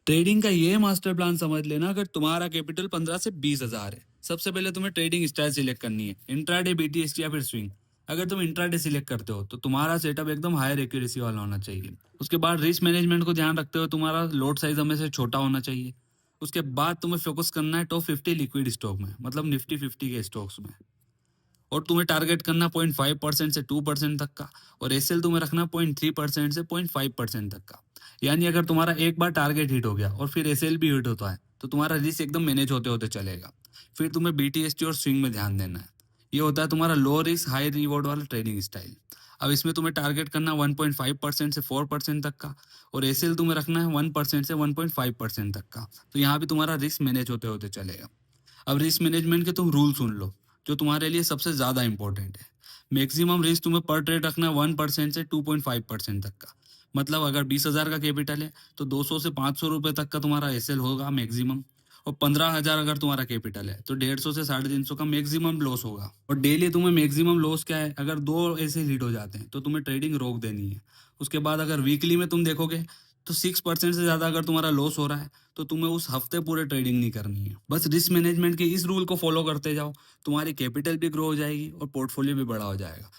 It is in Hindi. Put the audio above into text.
ट्रेडिंग का ये मास्टर प्लान समझ लेना। अगर तुम्हारा कैपिटल 15 से 20,000 है, सबसे पहले तुम्हें ट्रेडिंग स्टाइल सिलेक्ट करनी है, इंट्राडे, बीटीएसटी या फिर स्विंग। अगर तुम इंट्राडे सिलेक्ट करते हो तो तुम्हारा सेटअप एकदम हायर एक्यूरेसी वाला होना चाहिए। उसके बाद रिस्क मैनेजमेंट को ध्यान रखते हुए तुम्हारा लोड साइज हमेशा छोटा होना चाहिए। उसके बाद तुम्हें फोकस करना है टॉप 50 लिक्विड स्टॉक में, मतलब निफ्टी 50 के स्टॉक्स में। और तुम्हें टारगेट करना 0.5% से 2% तक का, और एसएल तुम्हें रखना 0.3% से 0.5% तक का। यानी अगर तुम्हारा एक बार टारगेट हिट हो गया और फिर एसएल भी हिट होता है तो तुम्हारा रिस्क एकदम मैनेज होते होते चलेगा। फिर तुम्हें बीटीएसटी और स्विंग में ध्यान देना है। ये होता है तुम्हारा लो रिस्क हाई रिवॉर्ड वाला ट्रेडिंग स्टाइल। अब इसमें तुम्हें टारगेट करना 1.5% से 4% तक का, और एसएल तुम्हें रखना है 1% से 1.5% तक का। तो यहाँ भी तुम्हारा रिस्क मैनेज होते होते चलेगा। अब रिस्क मैनेजमेंट के तुम रूल सुन लो, जो तुम्हारे लिए सबसे ज्यादा इंपॉर्टेंट है। मैक्सिमम रिस्क तुम्हें पर ट्रेड रखना है 1% से 2.5% तक का। मतलब अगर 20,000 का कैपिटल है तो 200 से 500 रुपए तक का तुम्हारा एसएल होगा मैक्सिमम। और 15,000 अगर तुम्हारा कैपिटल है तो 150 से 350 का मैक्सिमम लॉस होगा। और डेली तुम्हें मैक्सिमम लॉस क्या है, अगर 2 ऐसे लीड हो जाते हैं तो तुम्हें ट्रेडिंग रोक देनी है। उसके बाद अगर वीकली में तुम देखोगे तो 6% से ज्यादा अगर तुम्हारा लॉस हो रहा है तो तुम्हें उस हफ्ते पूरे ट्रेडिंग नहीं करनी है। बस रिस्क मैनेजमेंट के इस रूल को फॉलो करते जाओ, तुम्हारी कैपिटल भी ग्रो हो जाएगी और पोर्टफोलियो भी बड़ा हो जाएगा।